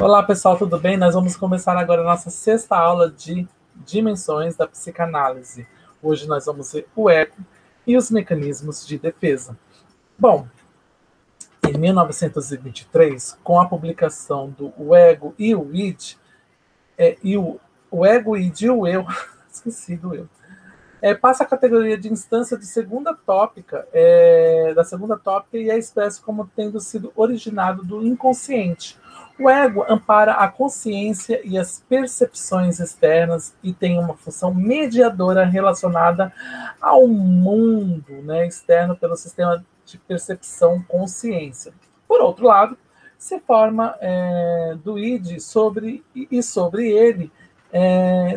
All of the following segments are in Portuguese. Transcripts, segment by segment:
Olá, pessoal, tudo bem? Nós vamos começar agora a nossa sexta aula de dimensões da psicanálise. Hoje nós vamos ver o ego e os mecanismos de defesa. Bom, em 1923, com a publicação do O Ego e o Id, o Ego, o Id e o Eu, esqueci do Eu, passa a categoria de instância de segunda tópica, da segunda tópica e é expresso como tendo sido originado do inconsciente. O ego ampara a consciência e as percepções externas e tem uma função mediadora relacionada ao mundo, né, externo pelo sistema de percepção consciência. Por outro lado, se forma do id sobre ele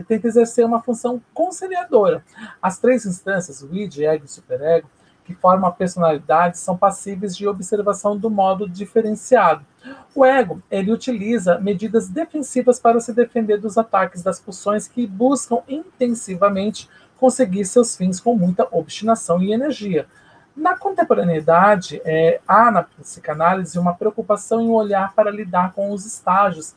tenta exercer uma função conciliadora. As três instâncias, o id, ego e superego, que formam a personalidade, são passíveis de observação do modo diferenciado. O ego, ele utiliza medidas defensivas para se defender dos ataques das pulsões que buscam intensivamente conseguir seus fins com muita obstinação e energia. Na contemporaneidade, há na psicanálise uma preocupação em olhar para lidar com os estágios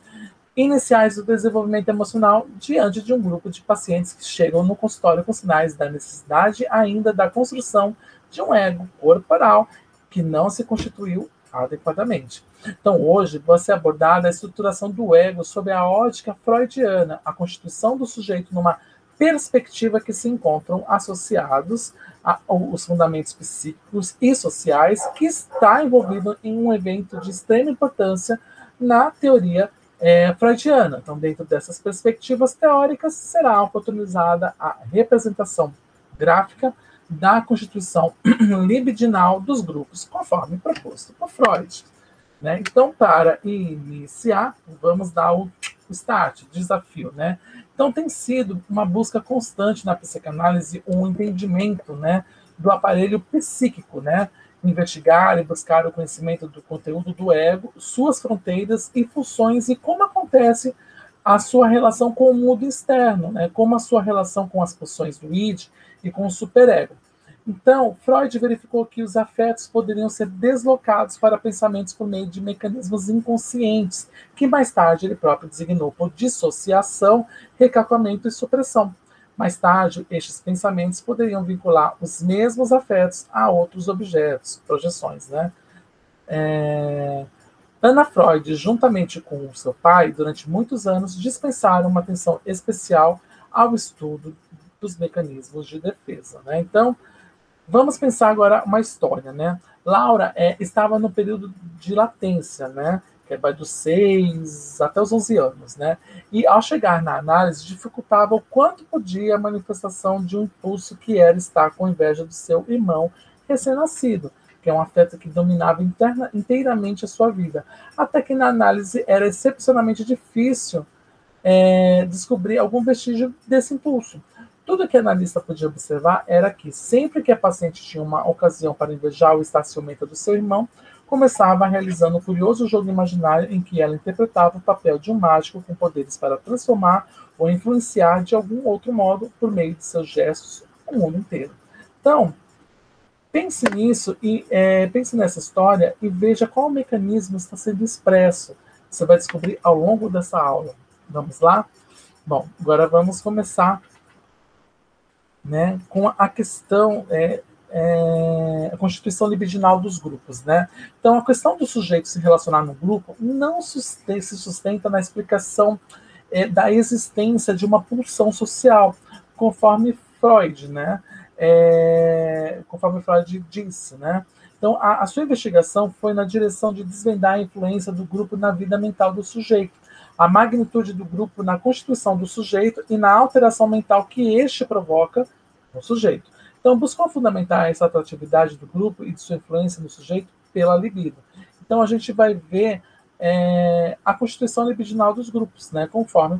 iniciais do desenvolvimento emocional diante de um grupo de pacientes que chegam no consultório com sinais da necessidade ainda da construção de um ego corporal que não se constituiu adequadamente. Então, hoje, vai ser abordada a estruturação do ego sob a ótica freudiana, a constituição do sujeito numa perspectiva que se encontram associados aos fundamentos psíquicos e sociais que está envolvido em um evento de extrema importância na teoria freudiana. Então, dentro dessas perspectivas teóricas, será oportunizada a representação gráfica da constituição libidinal dos grupos, conforme proposto por Freud. Né? Então, para iniciar, vamos dar o start, o desafio. Né? Então, tem sido uma busca constante na psicanálise um entendimento, né, do aparelho psíquico, né? Investigar e buscar o conhecimento do conteúdo do ego, suas fronteiras e funções e como acontece a sua relação com o mundo externo, né? Como a sua relação com as pulsões do id e com o superego. Então, Freud verificou que os afetos poderiam ser deslocados para pensamentos por meio de mecanismos inconscientes, que mais tarde ele próprio designou por dissociação, recalcamento e supressão. Mais tarde, estes pensamentos poderiam vincular os mesmos afetos a outros objetos, projeções, né? Anna Freud, juntamente com seu pai, durante muitos anos, dispensaram uma atenção especial ao estudo dos mecanismos de defesa, né? Então, vamos pensar agora uma história, né? Laura estava no período de latência, né? Que vai dos 6 até os 11 anos, né? E ao chegar na análise, dificultava o quanto podia a manifestação de um impulso que era estar com inveja do seu irmão recém-nascido, que é um afeto que dominava inteiramente a sua vida. Até que na análise era excepcionalmente difícil descobrir algum vestígio desse impulso. Tudo que a analista podia observar era que, sempre que a paciente tinha uma ocasião para invejar ou estar ciumenta do seu irmão, começava realizando um curioso jogo imaginário em que ela interpretava o papel de um mágico com poderes para transformar ou influenciar de algum outro modo, por meio de seus gestos, o mundo inteiro. Então, pense nisso e pense nessa história e veja qual mecanismo está sendo expresso. Você vai descobrir ao longo dessa aula. Vamos lá? Bom, agora vamos começar, né, com a questão a constituição libidinal dos grupos, né? Então, a questão do sujeito se relacionar no grupo não se sustenta na explicação da existência de uma pulsão social, conforme Freud, né? Conforme Freud disse, né? Então, a sua investigação foi na direção de desvendar a influência do grupo na vida mental do sujeito, a magnitude do grupo na constituição do sujeito e na alteração mental que este provoca no sujeito. Então, buscou fundamentar essa atratividade do grupo e de sua influência no sujeito pela libido. Então, a gente vai ver a constituição libidinal dos grupos, né, conforme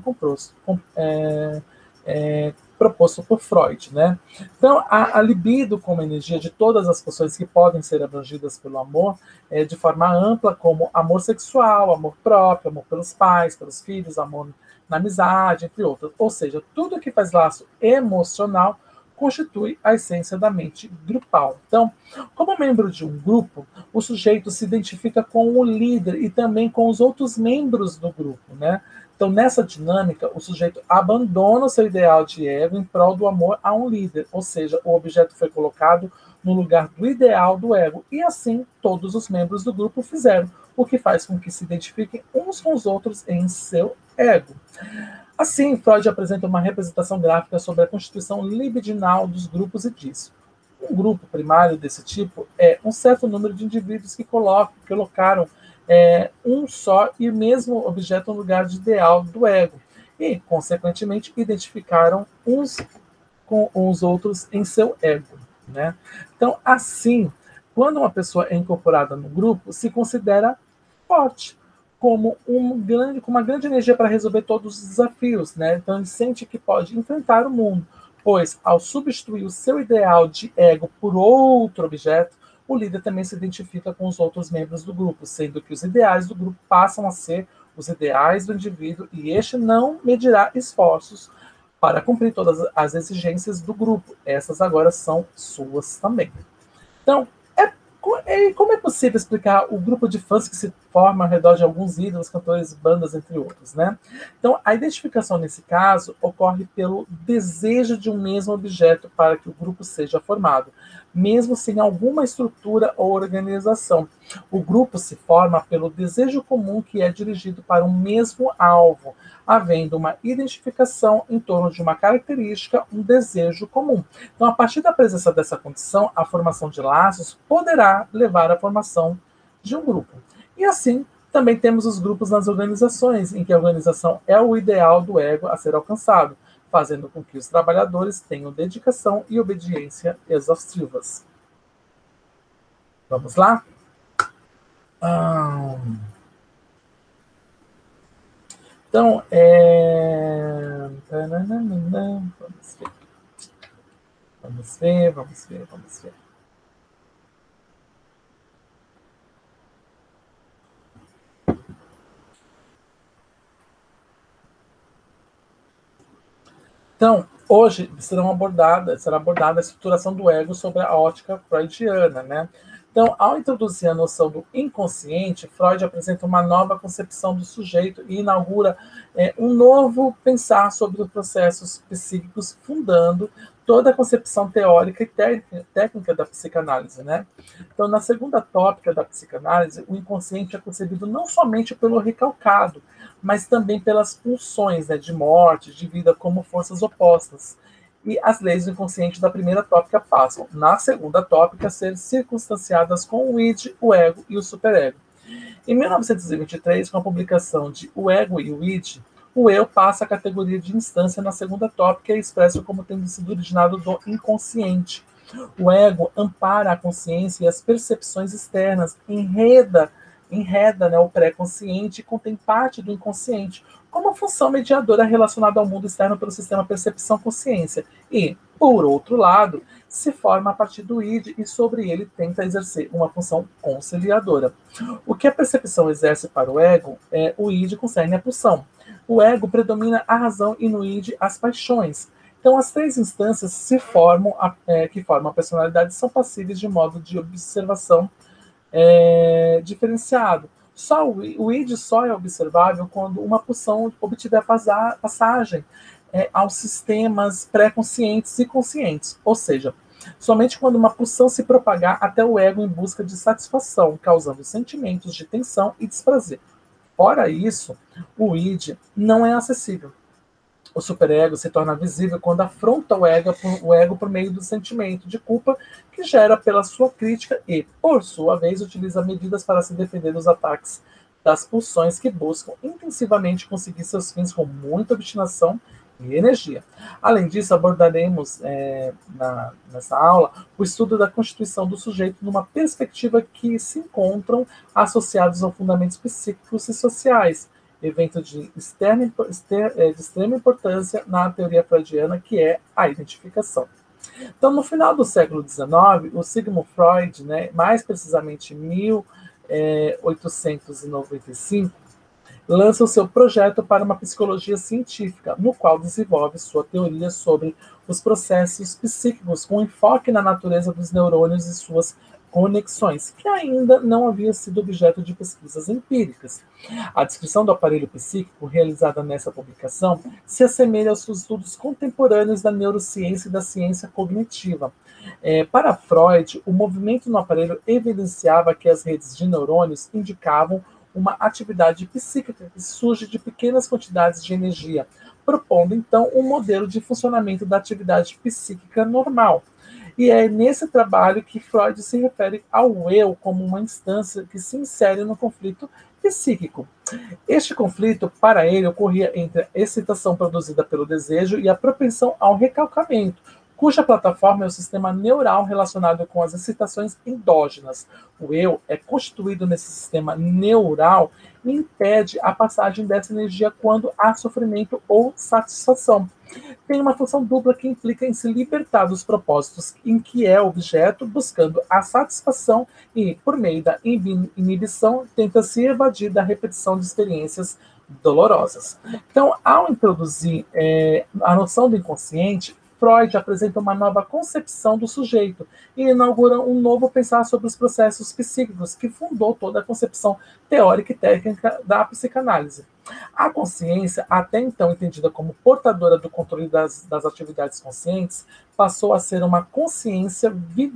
proposto por Freud, né? Então, a libido como energia de todas as pulsões que podem ser abrangidas pelo amor, de forma ampla, como amor sexual, amor próprio, amor pelos pais, pelos filhos, amor na amizade, entre outras. Ou seja, tudo que faz laço emocional constitui a essência da mente grupal. Então, como membro de um grupo, o sujeito se identifica com o líder e também com os outros membros do grupo, né? Então, nessa dinâmica, o sujeito abandona o seu ideal de ego em prol do amor a um líder, ou seja, o objeto foi colocado no lugar do ideal do ego, e assim todos os membros do grupo fizeram, o que faz com que se identifiquem uns com os outros em seu ego. Assim, Freud apresenta uma representação gráfica sobre a constituição libidinal dos grupos e diz: um grupo primário desse tipo é um certo número de indivíduos que colocaram um só e mesmo objeto no lugar de ideal do ego e, consequentemente, identificaram uns com os outros em seu ego, né? Então, assim, quando uma pessoa é incorporada no grupo, se considera forte, como com uma grande energia para resolver todos os desafios, né? Então, ele sente que pode enfrentar o mundo, pois, ao substituir o seu ideal de ego por outro objeto, o líder também se identifica com os outros membros do grupo, sendo que os ideais do grupo passam a ser os ideais do indivíduo e este não medirá esforços para cumprir todas as exigências do grupo. Essas agora são suas também. Então, como é possível explicar o grupo de fãs que se forma ao redor de alguns ídolos, cantores, bandas, entre outros, né? Então, a identificação nesse caso ocorre pelo desejo de um mesmo objeto para que o grupo seja formado, mesmo sem alguma estrutura ou organização. O grupo se forma pelo desejo comum que é dirigido para um mesmo alvo, havendo uma identificação em torno de uma característica, um desejo comum. Então, a partir da presença dessa condição, a formação de laços poderá levar à formação de um grupo. E assim, também temos os grupos nas organizações, em que a organização é o ideal do ego a ser alcançado, fazendo com que os trabalhadores tenham dedicação e obediência exaustivas. Vamos lá? Então, vamos ver. Então, hoje será abordada a estruturação do ego sobre a ótica freudiana, né? Então, ao introduzir a noção do inconsciente, Freud apresenta uma nova concepção do sujeito e inaugura um novo pensar sobre os processos psíquicos, fundando toda a concepção teórica e técnica da psicanálise, né? Então, na segunda tópica da psicanálise, o inconsciente é concebido não somente pelo recalcado, mas também pelas pulsões, né, de morte, de vida como forças opostas. E as leis do inconsciente da primeira tópica passam, na segunda tópica, a ser circunstanciadas com o id, o ego e o superego. Em 1923, com a publicação de O Ego e o Id, o eu passa a categoria de instância na segunda tópica e é expresso como tendo sido originado do inconsciente. O ego ampara a consciência e as percepções externas, enreda, né, o pré-consciente e contém parte do inconsciente, como função mediadora relacionada ao mundo externo pelo sistema percepção-consciência. E, por outro lado, se forma a partir do id e sobre ele tenta exercer uma função conciliadora. O que a percepção exerce para o ego, o id concerne a pulsão. O ego predomina a razão e no id as paixões. Então, as três instâncias que formam a personalidade são passíveis de modo de observação diferenciado. Só o id só é observável quando uma pulsão obtiver passagem aos sistemas pré-conscientes e conscientes, ou seja, somente quando uma pulsão se propagar até o ego em busca de satisfação, causando sentimentos de tensão e desprazer. Fora isso, o id não é acessível. O superego se torna visível quando afronta o ego por meio do sentimento de culpa que gera pela sua crítica e, por sua vez, utiliza medidas para se defender dos ataques das pulsões que buscam intensivamente conseguir seus fins com muita obstinação e energia. Além disso, abordaremos nessa aula o estudo da constituição do sujeito numa perspectiva que se encontram associados a fundamentos psíquicos e sociais, evento de extrema importância na teoria freudiana, que é a identificação. Então, no final do século XIX, o Sigmund Freud, né, mais precisamente em 1895, lança o seu projeto para uma psicologia científica, no qual desenvolve sua teoria sobre os processos psíquicos, com enfoque na natureza dos neurônios e suas conexões, que ainda não havia sido objeto de pesquisas empíricas. A descrição do aparelho psíquico realizada nessa publicação se assemelha aos estudos contemporâneos da neurociência e da ciência cognitiva. Para Freud, o movimento no aparelho evidenciava que as redes de neurônios indicavam uma atividade psíquica que surge de pequenas quantidades de energia, propondo então um modelo de funcionamento da atividade psíquica normal. E é nesse trabalho que Freud se refere ao eu como uma instância que se insere no conflito psíquico. Este conflito, para ele, ocorria entre a excitação produzida pelo desejo e a propensão ao recalcamento, cuja plataforma é o sistema neural relacionado com as excitações endógenas. O eu é constituído nesse sistema neural e impede a passagem dessa energia quando há sofrimento ou satisfação. Tem uma função dupla que implica em se libertar dos propósitos em que é objeto, buscando a satisfação e, por meio da inibição, tenta se evadir da repetição de experiências dolorosas. Então, ao introduzir a noção do inconsciente, Freud apresenta uma nova concepção do sujeito e inaugura um novo pensar sobre os processos psíquicos, que fundou toda a concepção teórica e técnica da psicanálise. A consciência, até então entendida como portadora do controle das atividades conscientes, passou a ser uma consciência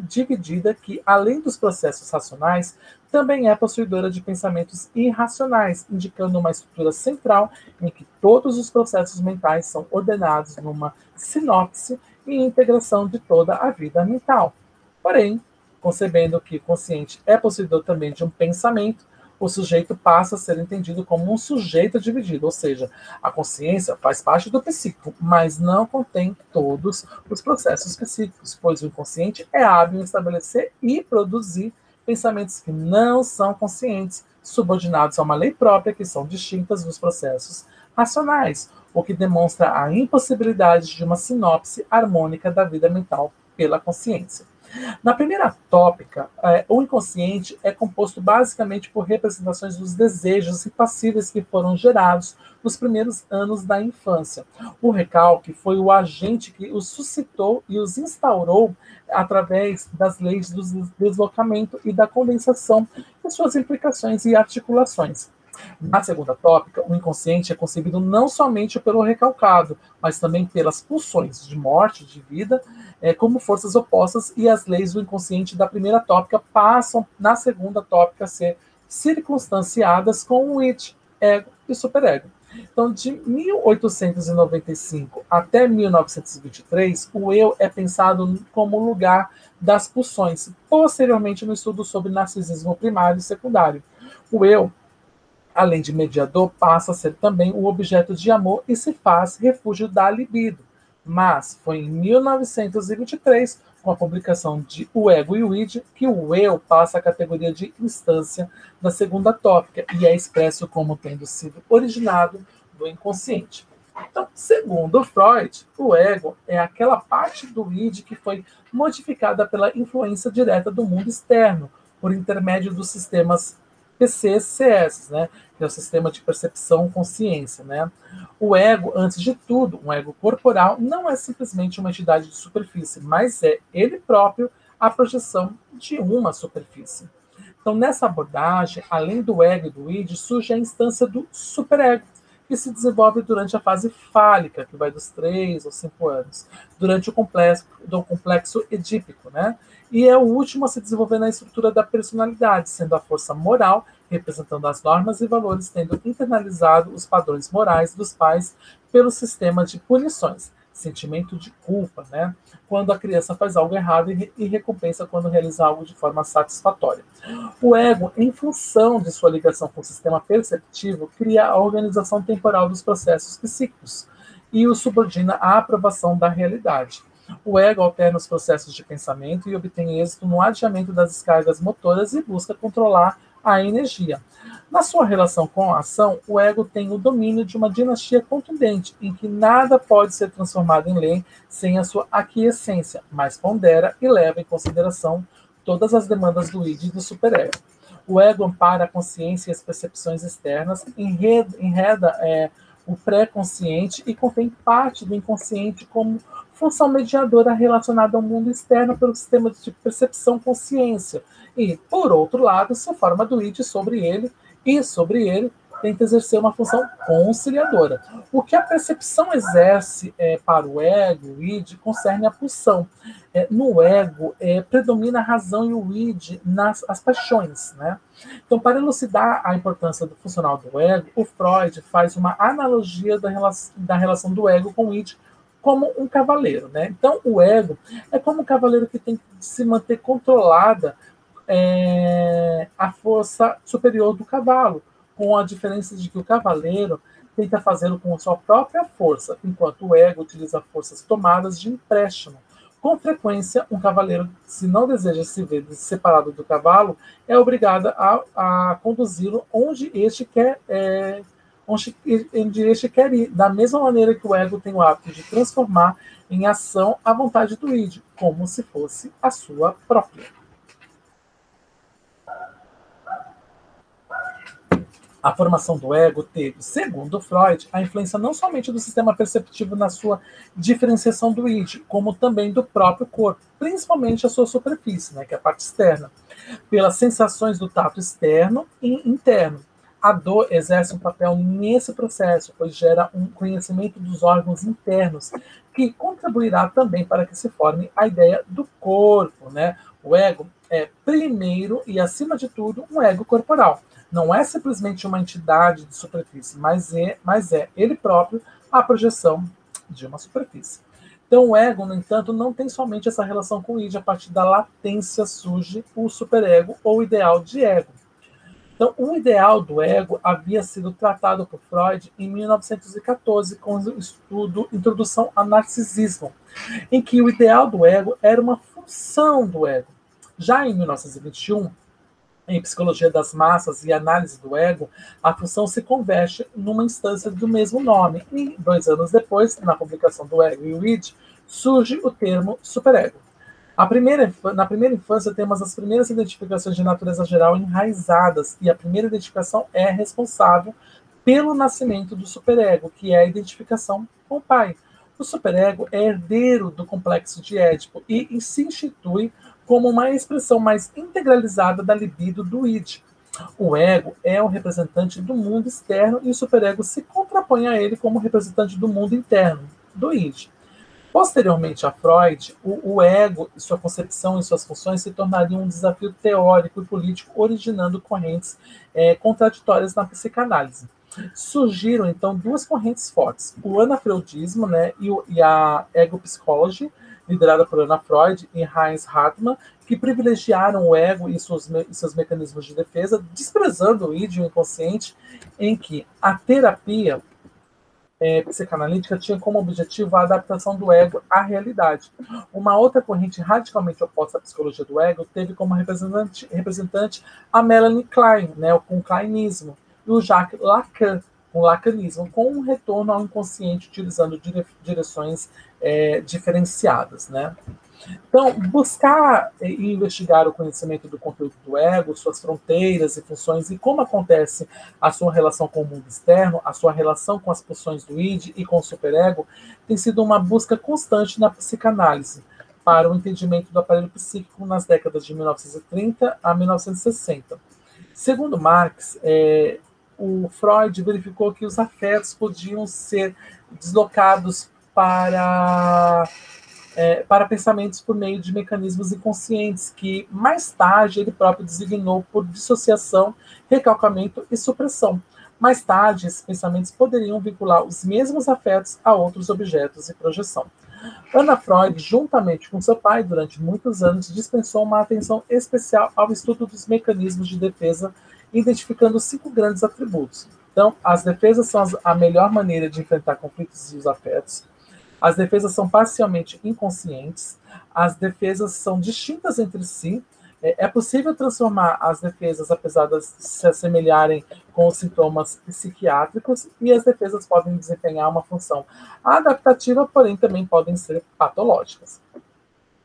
dividida que, além dos processos racionais, também é possuidora de pensamentos irracionais, indicando uma estrutura central em que todos os processos mentais são ordenados numa sinopse e integração de toda a vida mental. Porém, concebendo que o consciente é possuidor também de um pensamento, o sujeito passa a ser entendido como um sujeito dividido, ou seja, a consciência faz parte do psíquico, mas não contém todos os processos psíquicos, pois o inconsciente é hábil em estabelecer e produzir pensamentos que não são conscientes, subordinados a uma lei própria que são distintas dos processos racionais, o que demonstra a impossibilidade de uma sinopse harmônica da vida mental pela consciência. Na primeira tópica, o inconsciente é composto basicamente por representações dos desejos impassíveis que foram gerados nos primeiros anos da infância. O recalque foi o agente que os suscitou e os instaurou através das leis do deslocamento e da condensação e suas implicações e articulações. Na segunda tópica, o inconsciente é concebido não somente pelo recalcado, mas também pelas pulsões de morte, de vida, como forças opostas, e as leis do inconsciente da primeira tópica passam, na segunda tópica, a ser circunstanciadas com o id, ego e superego. Então, de 1895 até 1923, o eu é pensado como lugar das pulsões, posteriormente no estudo sobre narcisismo primário e secundário. O eu, além de mediador, passa a ser também o objeto de amor e se faz refúgio da libido. Mas foi em 1923, com a publicação de O Ego e o Id, que o eu passa à categoria de instância da segunda tópica e é expresso como tendo sido originado do inconsciente. Então, segundo Freud, o ego é aquela parte do id que foi modificada pela influência direta do mundo externo, por intermédio dos sistemas PCCS, né, que é o sistema de percepção consciência, né? O ego, antes de tudo, um ego corporal, não é simplesmente uma entidade de superfície, mas é ele próprio a projeção de uma superfície. Então, nessa abordagem, além do ego e do id, surge a instância do superego, que se desenvolve durante a fase fálica, que vai dos 3 aos 5 anos, durante o complexo edípico, né? E é o último a se desenvolver na estrutura da personalidade, sendo a força moral, representando as normas e valores, tendo internalizado os padrões morais dos pais pelo sistema de punições, sentimento de culpa, né? Quando a criança faz algo errado e recompensa quando realiza algo de forma satisfatória. O ego, em função de sua ligação com o sistema perceptivo, cria a organização temporal dos processos psíquicos e o subordina à aprovação da realidade. O ego alterna os processos de pensamento e obtém êxito no adiamento das descargas motoras e busca controlar a energia. Na sua relação com a ação, o ego tem o domínio de uma dinastia contundente, em que nada pode ser transformado em lei sem a sua aquiescência, mas pondera e leva em consideração todas as demandas do id e do superego. O ego ampara a consciência e as percepções externas, enreda o pré-consciente e contém parte do inconsciente como função mediadora relacionada ao mundo externo pelo sistema de percepção-consciência. E, por outro lado, se forma do id sobre ele e, sobre ele, tenta exercer uma função conciliadora. O que a percepção exerce para o ego, o id, concerne a pulsão. No ego, predomina a razão e o id nas as paixões, né? Então, para elucidar a importância do funcional do ego, o Freud faz uma analogia da relação do ego com o id como um cavaleiro, né? Então, o ego é como um cavaleiro que tem que se manter controlada a força superior do cavalo, com a diferença de que o cavaleiro tenta fazê-lo com a sua própria força, enquanto o ego utiliza forças tomadas de empréstimo. Com frequência, um cavaleiro, se não deseja se ver separado do cavalo, é obrigado a conduzi-lo onde este quer ir, da mesma maneira que o ego tem o hábito de transformar em ação a vontade do id, como se fosse a sua própria. A formação do ego teve, segundo Freud, a influência não somente do sistema perceptivo na sua diferenciação do id, como também do próprio corpo, principalmente a sua superfície, né, que é a parte externa, pelas sensações do tato externo e interno. A dor exerce um papel nesse processo, pois gera um conhecimento dos órgãos internos, que contribuirá também para que se forme a ideia do corpo, né? O ego é, primeiro e acima de tudo, um ego corporal. Não é simplesmente uma entidade de superfície, mas é ele próprio a projeção de uma superfície. Então, o ego, no entanto, não tem somente essa relação com o id. A partir da latência surge o superego ou ideal de ego. Então, o ideal do ego havia sido tratado por Freud em 1914 com o estudo Introdução ao Narcisismo, em que o ideal do ego era uma função do ego. Já em 1921, em Psicologia das Massas e Análise do Ego, a função se converte numa instância do mesmo nome. E 2 anos depois, na publicação do Ego e o id, surge o termo superego. Na primeira infância, temos as primeiras identificações de natureza geral enraizadas, e a primeira identificação é responsável pelo nascimento do superego, que é a identificação com o pai. O superego é herdeiro do complexo de Édipo e se institui como uma expressão mais integralizada da libido do id. O ego é o representante do mundo externo e o superego se contrapõe a ele como representante do mundo interno, do id. Posteriormente a Freud, o ego, sua concepção e suas funções se tornariam um desafio teórico e político, originando correntes contraditórias na psicanálise. Surgiram, então, 2 correntes fortes, o anafreudismo, né, e a ego-psicology, liderada por Anna Freud e Heinz Hartmann, que privilegiaram o ego e seus mecanismos de defesa, desprezando o id e o inconsciente, em que a terapia psicanalítica tinha como objetivo a adaptação do ego à realidade. Uma outra corrente radicalmente oposta à psicologia do ego teve como representante a Melanie Klein, né, com o Kleinismo, e o Jacques Lacan, com o Lacanismo, com um retorno ao inconsciente utilizando direções diferenciadas, né? Então, buscar e investigar o conhecimento do conteúdo do ego, suas fronteiras e funções e como acontece a sua relação com o mundo externo, a sua relação com as pulsões do id e com o superego, tem sido uma busca constante na psicanálise para o entendimento do aparelho psíquico nas décadas de 1930 a 1960. Segundo Marx, o Freud verificou que os afetos podiam ser deslocados para pensamentos por meio de mecanismos inconscientes, que mais tarde ele próprio designou por dissociação, recalcamento e supressão. Mais tarde, esses pensamentos poderiam vincular os mesmos afetos a outros objetos e projeção. Anna Freud, juntamente com seu pai, durante muitos anos, dispensou uma atenção especial ao estudo dos mecanismos de defesa, identificando 5 grandes atributos. Então, as defesas são a melhor maneira de enfrentar conflitos e os afetos. As defesas são parcialmente inconscientes, as defesas são distintas entre si, é possível transformar as defesas, apesar de se assemelharem com os sintomas psiquiátricos, e as defesas podem desempenhar uma função adaptativa, porém também podem ser patológicas.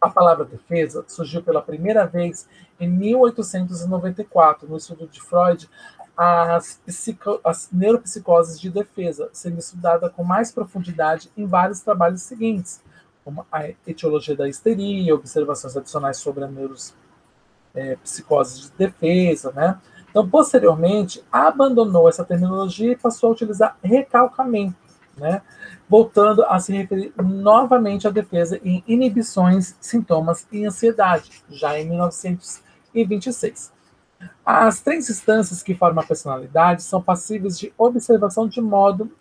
A palavra defesa surgiu pela primeira vez em 1894, no estudo de Freud, as neuropsicoses de defesa, sendo estudada com mais profundidade em vários trabalhos seguintes, como a etiologia da histeria, observações adicionais sobre a neuropsicose de defesa, né? Então, posteriormente, abandonou essa terminologia e passou a utilizar recalcamento, né? Voltando a se referir novamente à defesa em inibições, sintomas e ansiedade, já em 1926. As três instâncias que formam a personalidade são passíveis de observação de modo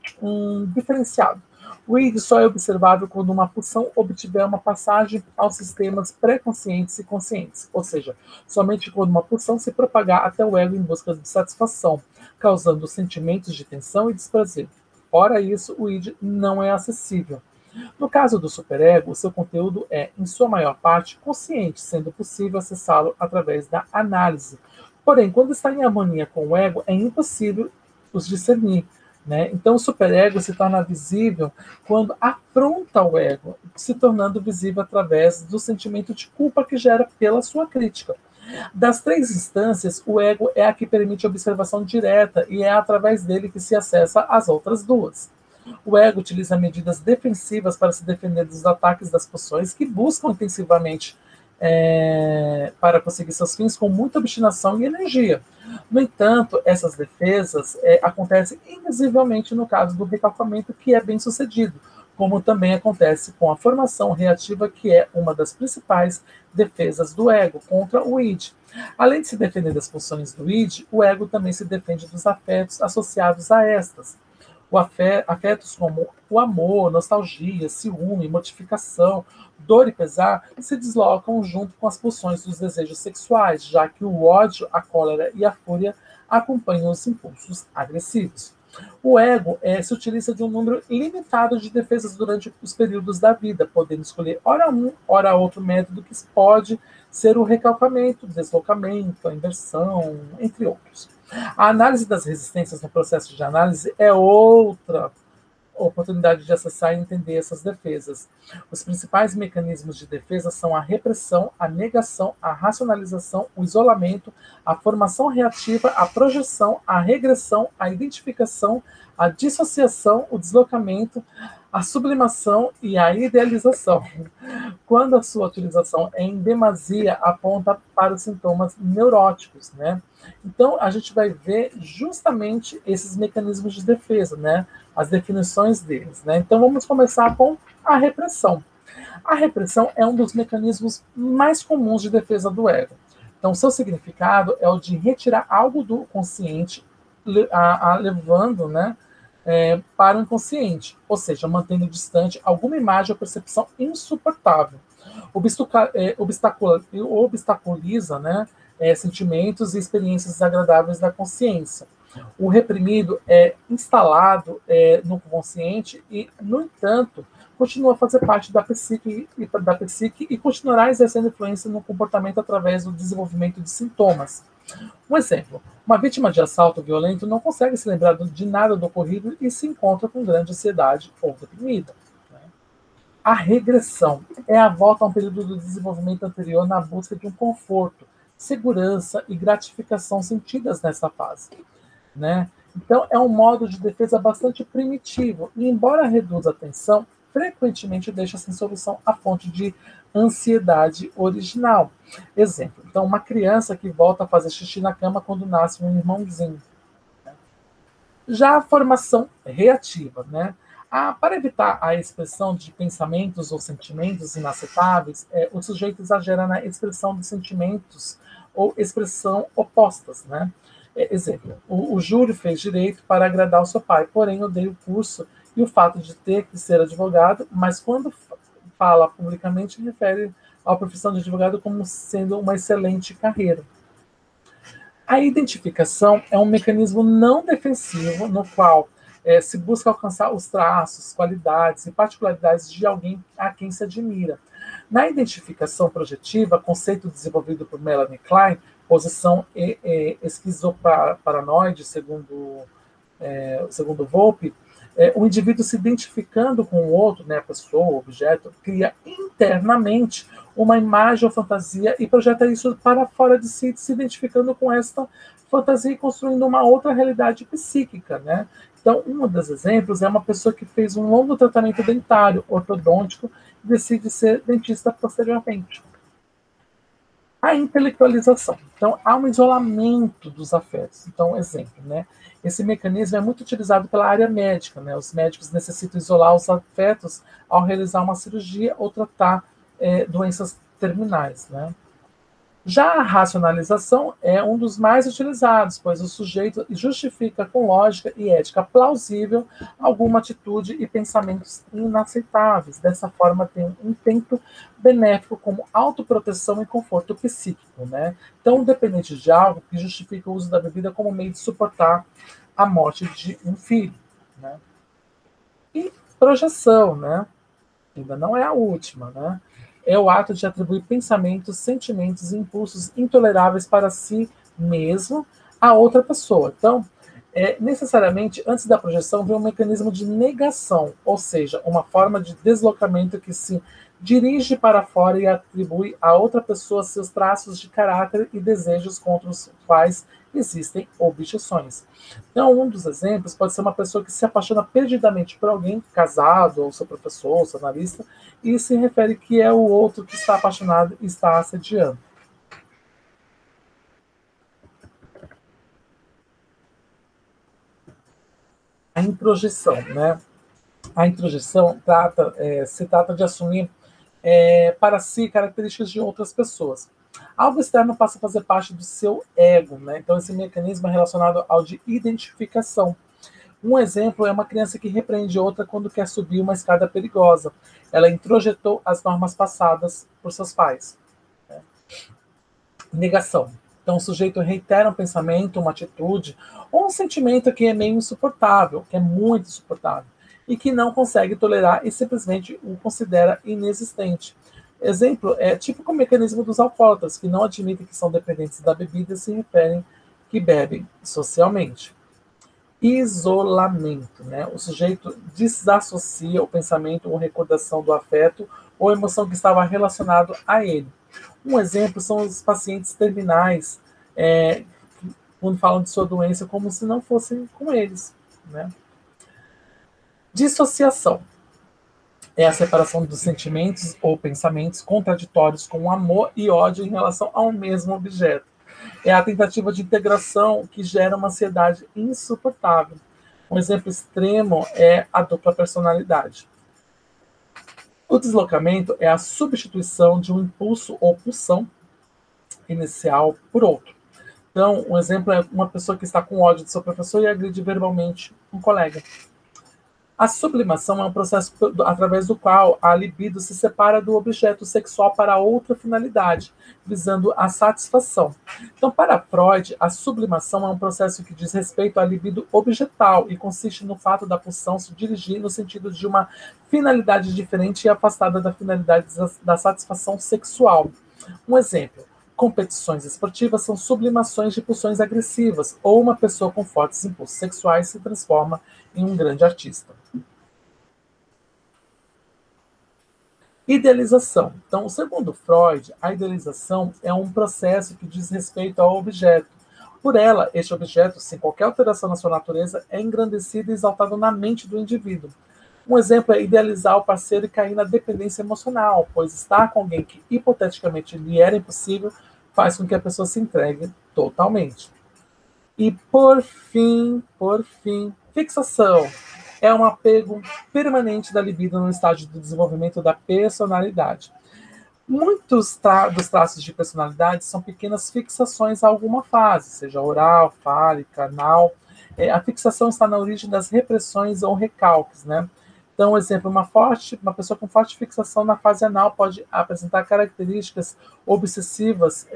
diferenciado. O id só é observável quando uma pulsão obtiver uma passagem aos sistemas pré-conscientes e conscientes, ou seja, somente quando uma pulsão se propagar até o ego em busca de satisfação, causando sentimentos de tensão e desprazer. Fora isso, o id não é acessível. No caso do superego, o seu conteúdo é, em sua maior parte, consciente, sendo possível acessá-lo através da análise. Porém, quando está em harmonia com o ego, é impossível os discernir. Né? Então, o superego se torna visível quando afronta o ego, se tornando visível através do sentimento de culpa que gera pela sua crítica. Das três instâncias, o ego é a que permite observação direta e é através dele que se acessa as outras duas. O ego utiliza medidas defensivas para se defender dos ataques das pulsões que buscam intensivamente para conseguir seus fins com muita obstinação e energia. No entanto, essas defesas acontecem invisivelmente no caso do recalcamento, que é bem sucedido, como também acontece com a formação reativa, que é uma das principais defesas do ego contra o id. Além de se defender das pulsões do id, o ego também se defende dos afetos associados a estas. Afetos como o amor, nostalgia, ciúme, mortificação, dor e pesar se deslocam junto com as pulsões dos desejos sexuais, já que o ódio, a cólera e a fúria acompanham os impulsos agressivos. O ego se utiliza de um número limitado de defesas durante os períodos da vida, podendo escolher ora um, ora outro método que pode ser o recalcamento, o deslocamento, a inversão, entre outros. A análise das resistências no processo de análise é outra oportunidade de acessar e entender essas defesas. Os principais mecanismos de defesa são a repressão, a negação, a racionalização, o isolamento, a formação reativa, a projeção, a regressão, a identificação, a dissociação, o deslocamento, a sublimação e a idealização. Quando a sua utilização é em demasia, aponta para os sintomas neuróticos, né? Então, a gente vai ver justamente esses mecanismos de defesa, né? As definições deles, né? Então, vamos começar com a repressão. A repressão é um dos mecanismos mais comuns de defesa do ego. Então, seu significado é o de retirar algo do consciente, levando, né, para o inconsciente, ou seja, mantendo distante alguma imagem ou percepção insuportável. Obstaculiza, né, sentimentos e experiências desagradáveis da consciência. O reprimido é instalado no consciente e, no entanto, continua a fazer parte da psique e continuará exercendo influência no comportamento através do desenvolvimento de sintomas. Um exemplo, uma vítima de assalto violento não consegue se lembrar de nada do ocorrido e se encontra com grande ansiedade ou deprimida. A regressão é a volta a um período do desenvolvimento anterior na busca de um conforto, segurança e gratificação sentidas nessa fase. Né? Então, é um modo de defesa bastante primitivo e, embora reduza a tensão, frequentemente deixa sem solução a fonte de ansiedade original. Exemplo, então, uma criança que volta a fazer xixi na cama quando nasce um irmãozinho. Já a formação reativa, né? Para evitar a expressão de pensamentos ou sentimentos inaceitáveis, o sujeito exagera na expressão de sentimentos ou expressão opostas, né? Exemplo, o Júlio fez direito para agradar o seu pai, porém odeia o curso e o fato de ter que ser advogado, mas quando fala publicamente, refere à profissão de advogado como sendo uma excelente carreira. A identificação é um mecanismo não defensivo no qual se busca alcançar os traços, qualidades e particularidades de alguém a quem se admira. Na identificação projetiva, conceito desenvolvido por Melanie Klein, posição esquizoparanoide, segundo Volpe, o indivíduo se identificando com o outro, né, a pessoa, o objeto, cria internamente uma imagem ou fantasia e projeta isso para fora de si, se identificando com esta fantasia e construindo uma outra realidade psíquica, né? Então, um dos exemplos é uma pessoa que fez um longo tratamento dentário, ortodôntico, e decide ser dentista posteriormente. A intelectualização. Então, há um isolamento dos afetos. Então, exemplo, né? Esse mecanismo é muito utilizado pela área médica, né? Os médicos necessitam isolar os afetos ao realizar uma cirurgia ou tratar doenças terminais, né? Já a racionalização é um dos mais utilizados, pois o sujeito justifica com lógica e ética plausível alguma atitude e pensamentos inaceitáveis. Dessa forma, tem um intento benéfico como autoproteção e conforto psíquico, né? Então, dependente de algo que justifica o uso da bebida como meio de suportar a morte de um filho, né? E projeção, né? Ainda não é a última, né? É o ato de atribuir pensamentos, sentimentos e impulsos intoleráveis para si mesmo a outra pessoa. Então, necessariamente, antes da projeção, vem um mecanismo de negação, ou seja, uma forma de deslocamento que se dirige para fora e atribui a outra pessoa seus traços de caráter e desejos contra os quais existem objeções. Então, um dos exemplos pode ser uma pessoa que se apaixona perdidamente por alguém, casado, ou seu professor, ou seu analista, e se refere que é o outro que está apaixonado e está assediando. A introjeção, né? A introjeção se trata de assumir para si características de outras pessoas. Algo externo passa a fazer parte do seu ego, né? Então, esse mecanismo é relacionado ao de identificação. Um exemplo é uma criança que repreende outra quando quer subir uma escada perigosa. Ela introjetou as normas passadas por seus pais. Né? Negação. Então, o sujeito reitera um pensamento, uma atitude ou um sentimento que é meio insuportável, que é muito insuportável, e que não consegue tolerar e simplesmente o considera inexistente. Exemplo é típico mecanismo dos alcoólatras, que não admitem que são dependentes da bebida e se referem que bebem socialmente. Isolamento, né? O sujeito desassocia o pensamento ou recordação do afeto ou emoção que estava relacionado a ele. Um exemplo são os pacientes terminais, quando falam de sua doença como se não fossem com eles, né? Dissociação é a separação dos sentimentos ou pensamentos contraditórios com amor e ódio em relação ao mesmo objeto. É a tentativa de integração que gera uma ansiedade insuportável. Um exemplo extremo é a dupla personalidade. O deslocamento é a substituição de um impulso ou pulsão inicial por outro. Então, um exemplo é uma pessoa que está com ódio de seu professor e agride verbalmente um colega. A sublimação é um processo através do qual a libido se separa do objeto sexual para outra finalidade, visando a satisfação. Então, para Freud, a sublimação é um processo que diz respeito à libido objetal e consiste no fato da pulsão se dirigir no sentido de uma finalidade diferente e afastada da finalidade da satisfação sexual. Um exemplo. Competições esportivas são sublimações de pulsões agressivas, ou uma pessoa com fortes impulsos sexuais se transforma em um grande artista. Idealização. Então, segundo Freud, a idealização é um processo que diz respeito ao objeto. Por ela, este objeto, sem qualquer alteração na sua natureza, é engrandecido e exaltado na mente do indivíduo. Um exemplo é idealizar o parceiro e cair na dependência emocional, pois estar com alguém que hipoteticamente lhe era impossível faz com que a pessoa se entregue totalmente. E por fim, fixação é um apego permanente da libido no estágio do desenvolvimento da personalidade. Muitos dos traços de personalidade são pequenas fixações a alguma fase, seja oral, fálica, anal. A fixação está na origem das repressões ou recalques, né? Então, exemplo, uma pessoa com forte fixação na fase anal pode apresentar características obsessivas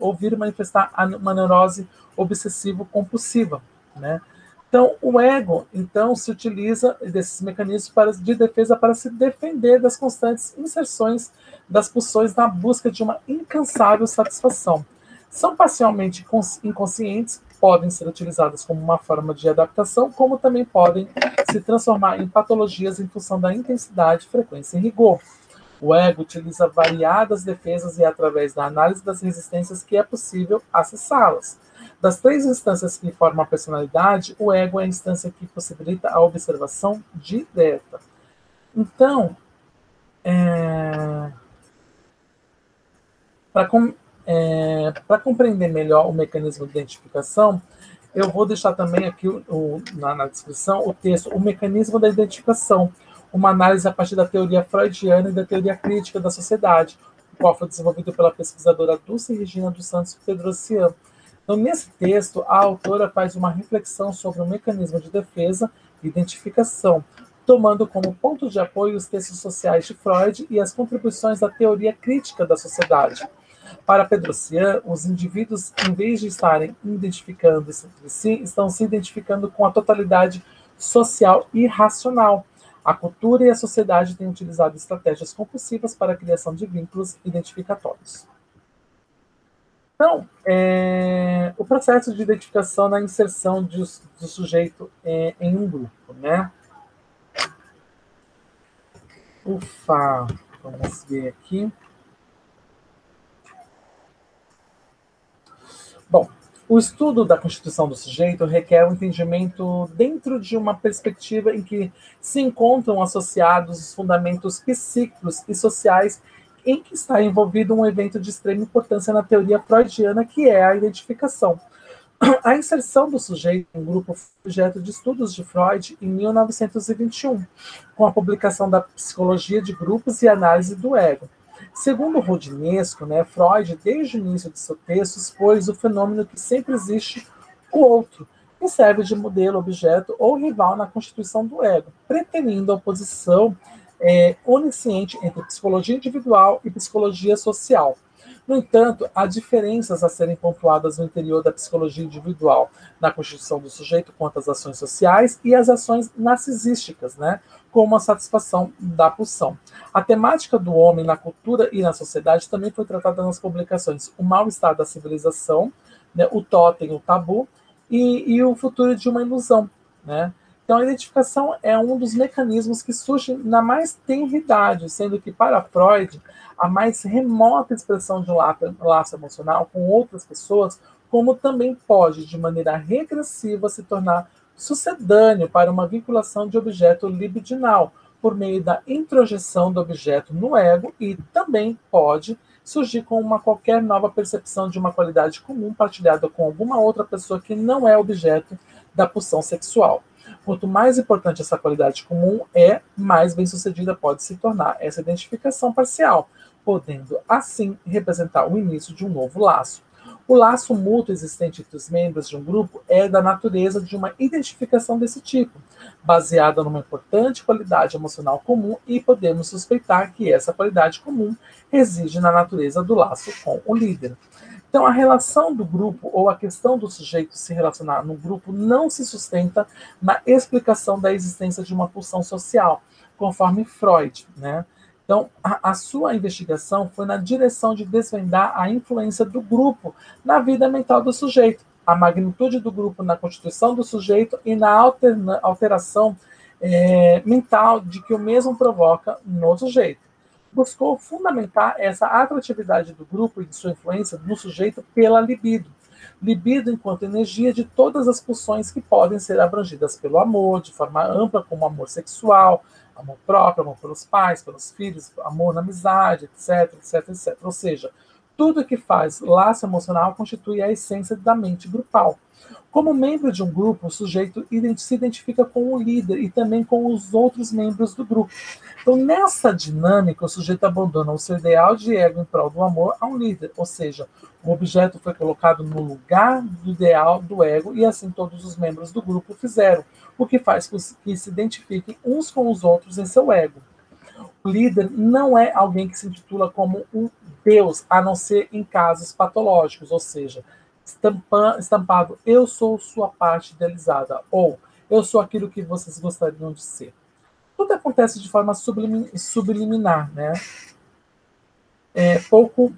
ou vir manifestar uma neurose obsessivo-compulsiva, né? Então, o ego, então, se utiliza desses mecanismos de defesa para se defender das constantes inserções das pulsões na busca de uma incansável satisfação. São parcialmente inconscientes podem ser utilizadas como uma forma de adaptação, como também podem se transformar em patologias em função da intensidade, frequência e rigor. O ego utiliza variadas defesas e é através da análise das resistências que é possível acessá-las. Das três instâncias que formam a personalidade, o ego é a instância que possibilita a observação direta. Então, para compreender melhor o mecanismo de identificação, eu vou deixar também aqui na descrição o texto O Mecanismo da Identificação, uma análise a partir da teoria freudiana e da teoria crítica da sociedade, o qual foi desenvolvido pela pesquisadora Dulce Regina dos Santos Pedrocian. Então, nesse texto, a autora faz uma reflexão sobre o mecanismo de defesa e identificação, tomando como ponto de apoio os textos sociais de Freud e as contribuições da teoria crítica da sociedade. Para Pedrocian, os indivíduos, em vez de estarem identificando-se entre si, estão se identificando com a totalidade social e racional. A cultura e a sociedade têm utilizado estratégias compulsivas para a criação de vínculos identificatórios. Então, o processo de identificação na inserção do sujeito em um grupo, né? Ufa, vamos ver aqui. Bom, o estudo da constituição do sujeito requer um entendimento dentro de uma perspectiva em que se encontram associados os fundamentos psíquicos e sociais em que está envolvido um evento de extrema importância na teoria freudiana, que é a identificação. A inserção do sujeito em um grupo foi objeto de estudos de Freud em 1921, com a publicação da Psicologia de Grupos e Análise do Ego. Segundo Rodinesco, Freud, desde o início de seu texto, expôs o fenômeno que sempre existe o outro, que serve de modelo, objeto ou rival na constituição do ego, pretendendo a oposição onisciente entre psicologia individual e psicologia social. No entanto, há diferenças a serem pontuadas no interior da psicologia individual, na constituição do sujeito quanto às ações sociais e as ações narcisísticas, como a satisfação da pulsão. A temática do homem na cultura e na sociedade também foi tratada nas publicações O Mal-Estar da Civilização, O Tótem, o Tabu e O Futuro de uma Ilusão. Então, a identificação é um dos mecanismos que surge na mais tenra idade, sendo que, para Freud, a mais remota expressão de um laço emocional com outras pessoas, como também pode, de maneira regressiva, se tornar sucedâneo para uma vinculação de objeto libidinal, por meio da introjeção do objeto no ego, e também pode surgir com uma qualquer nova percepção de uma qualidade comum partilhada com alguma outra pessoa que não é objeto da pulsão sexual. Quanto mais importante essa qualidade comum mais bem-sucedida pode se tornar essa identificação parcial, podendo, assim, representar o início de um novo laço. O laço mútuo existente entre os membros de um grupo é da natureza de uma identificação desse tipo, baseada numa importante qualidade emocional comum, e podemos suspeitar que essa qualidade comum reside na natureza do laço com o líder. Então, a relação do grupo ou a questão do sujeito se relacionar no grupo não se sustenta na explicação da existência de uma pulsão social, conforme Freud, Então, a sua investigação foi na direção de desvendar a influência do grupo na vida mental do sujeito, a magnitude do grupo na constituição do sujeito e na alteração mental de que o mesmo provoca no sujeito. Buscou fundamentar essa atratividade do grupo e de sua influência no sujeito pela libido. Libido enquanto energia de todas as pulsões que podem ser abrangidas pelo amor, de forma ampla, como amor sexual, amor próprio, amor pelos pais, pelos filhos, amor na amizade, etc, etc, etc. Ou seja, tudo que faz laço emocional constitui a essência da mente grupal. Como membro de um grupo, o sujeito se identifica com o líder e também com os outros membros do grupo. Então, nessa dinâmica, o sujeito abandona o seu ideal de ego em prol do amor a um líder, ou seja, o objeto foi colocado no lugar do ideal do ego e assim todos os membros do grupo fizeram, o que faz com que se identifiquem uns com os outros em seu ego. O líder não é alguém que se intitula como um Deus, a não ser em casos patológicos, ou seja, estampado eu sou sua parte idealizada, ou eu sou aquilo que vocês gostariam de ser. Tudo acontece de forma subliminar, pouco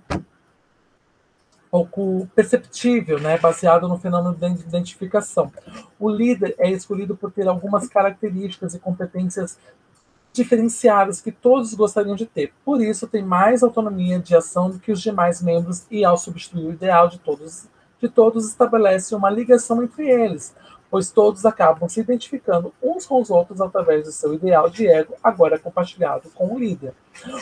pouco perceptível, né, baseado no fenômeno de identificação. O líder é escolhido por ter algumas características e competências diferenciadas que todos gostariam de ter. Por isso, tem mais autonomia de ação do que os demais membros e, ao substituir o ideal de todos estabelece uma ligação entre eles, pois todos acabam se identificando uns com os outros através do seu ideal de ego, agora compartilhado com o líder.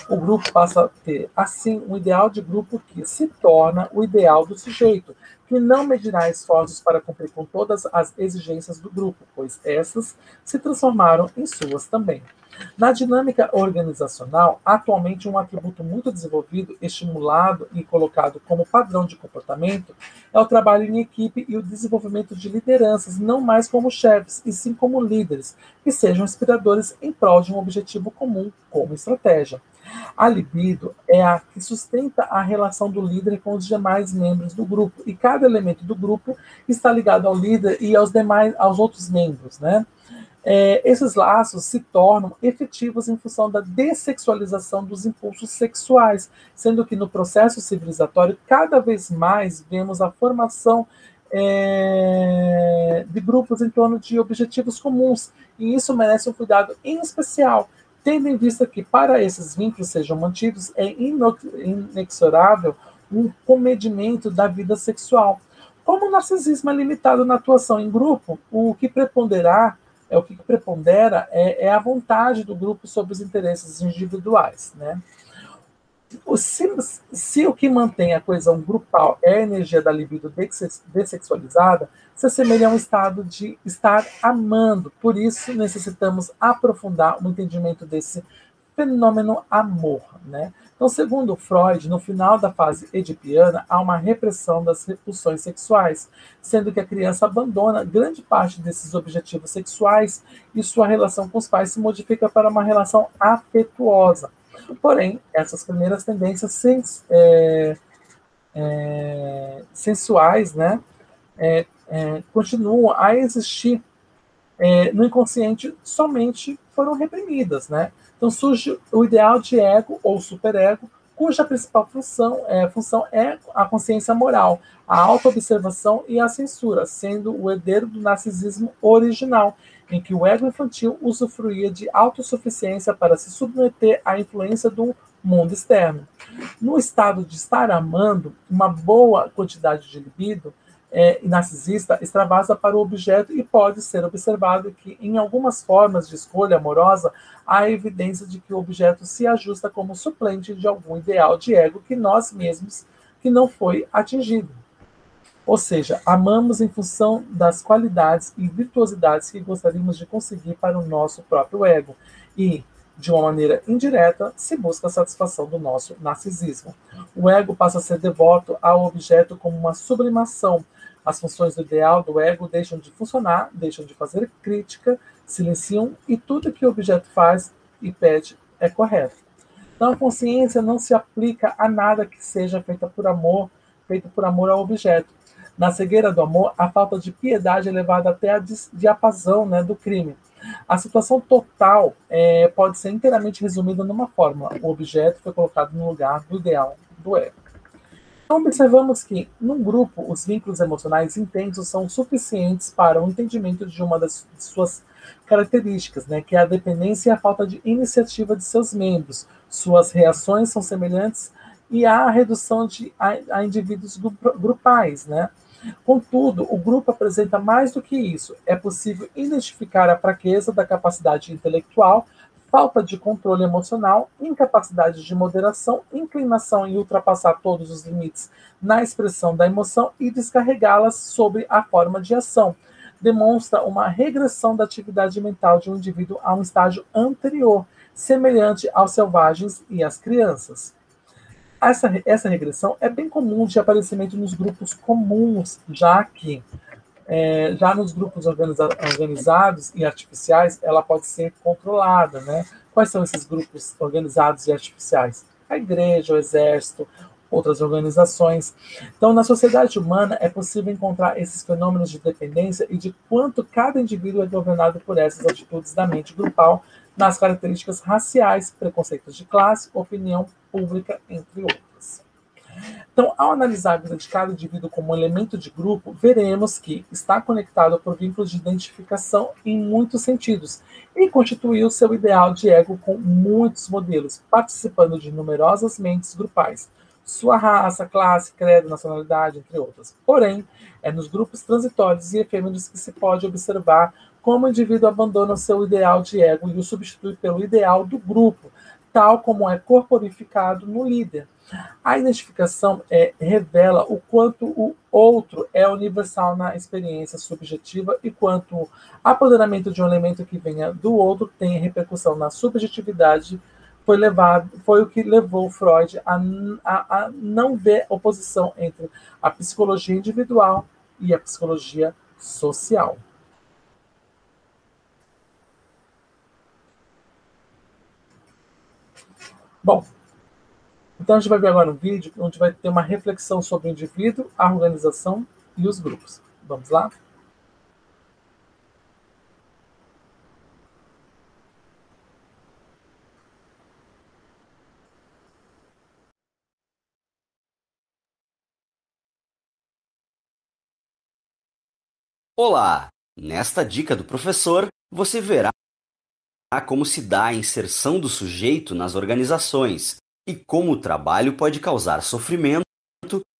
O grupo passa a ter, assim, um ideal de grupo que se torna o ideal do sujeito, que não medirá esforços para cumprir com todas as exigências do grupo, pois essas se transformaram em suas também. Na dinâmica organizacional, atualmente um atributo muito desenvolvido, estimulado e colocado como padrão de comportamento é o trabalho em equipe e o desenvolvimento de lideranças, não mais como chefes, e sim como líderes, que sejam inspiradores em prol de um objetivo comum, como estratégia. A libido é a que sustenta a relação do líder com os demais membros do grupo, e cada elemento do grupo está ligado ao líder e aos outros membros, né? Esses laços se tornam efetivos em função da dessexualização dos impulsos sexuais, sendo que no processo civilizatório cada vez mais vemos a formação de grupos em torno de objetivos comuns, e isso merece um cuidado em especial, tendo em vista que, para esses vínculos sejam mantidos, é inexorável um comedimento da vida sexual. Como o narcisismo é limitado na atuação em grupo, o que prepondera é a vontade do grupo sobre os interesses individuais, né? Se o que mantém a coesão grupal é a energia da libido dessexualizada, se assemelha a um estado de estar amando. Por isso, necessitamos aprofundar o entendimento desse fenômeno amor, né? Então, segundo Freud, no final da fase edipiana, há uma repressão das repulsões sexuais, sendo que a criança abandona grande parte desses objetivos sexuais e sua relação com os pais se modifica para uma relação afetuosa. Porém, essas primeiras tendências sensuais, né, continuam a existir no inconsciente, somente foram reprimidas, né? Então surge o ideal de ego ou superego, cuja principal função é a consciência moral, a autoobservação e a censura, sendo o herdeiro do narcisismo original, em que o ego infantil usufruía de autossuficiência para se submeter à influência do mundo externo. No estado de estar amando, uma boa quantidade de libido narcisista extravasa para o objeto e pode ser observado que, em algumas formas de escolha amorosa, há evidência de que o objeto se ajusta como suplente de algum ideal de ego que nós mesmos que não foi atingido. Ou seja, amamos em função das qualidades e virtuosidades que gostaríamos de conseguir para o nosso próprio ego. E, de uma maneira indireta, se busca a satisfação do nosso narcisismo. O ego passa a ser devoto ao objeto como uma sublimação. As funções do ideal do ego deixam de funcionar, deixam de fazer crítica, silenciam e tudo que o objeto faz e pede é correto. Então a consciência não se aplica a nada que seja feito por amor ao objeto. Na cegueira do amor, a falta de piedade é levada até a diapasão, né, do crime. A situação total pode ser inteiramente resumida numa fórmula. O objeto foi colocado no lugar do ideal do ego. Então, observamos que, num grupo, os vínculos emocionais intensos são suficientes para o entendimento de uma das suas características, né, que é a dependência e a falta de iniciativa de seus membros. Suas reações são semelhantes e há a redução a indivíduos grupais, né? Contudo, o grupo apresenta mais do que isso. É possível identificar a fraqueza da capacidade intelectual, falta de controle emocional, incapacidade de moderação, inclinação em ultrapassar todos os limites na expressão da emoção e descarregá-las sobre a forma de ação. Demonstra uma regressão da atividade mental de um indivíduo a um estágio anterior, semelhante aos selvagens e às crianças. Essa regressão é bem comum de aparecimento nos grupos comuns, já nos grupos organizados e artificiais, ela pode ser controlada, né? Quais são esses grupos organizados e artificiais? A igreja, o exército, outras organizações. Então, na sociedade humana, é possível encontrar esses fenômenos de dependência e de quanto cada indivíduo é governado por essas atitudes da mente grupal nas características raciais, preconceitos de classe, opinião pública, entre outras. Então, ao analisar a vida de cada indivíduo como um elemento de grupo, veremos que está conectado por vínculos de identificação em muitos sentidos e constituiu seu ideal de ego com muitos modelos, participando de numerosas mentes grupais, sua raça, classe, credo, nacionalidade, entre outras. Porém, é nos grupos transitórios e efêmeros que se pode observar como o indivíduo abandona o seu ideal de ego e o substitui pelo ideal do grupo, tal como é corporificado no líder. A identificação revela o quanto o outro é universal na experiência subjetiva e quanto o apoderamento de um elemento que venha do outro tem repercussão na subjetividade. Foi o que levou Freud a não ver oposição entre a psicologia individual e a psicologia social. Bom, então a gente vai ver agora um vídeo onde vai ter uma reflexão sobre o indivíduo, a organização e os grupos. Vamos lá? Olá! Nesta dica do professor, você verá como se dá a inserção do sujeito nas organizações e como o trabalho pode causar sofrimento,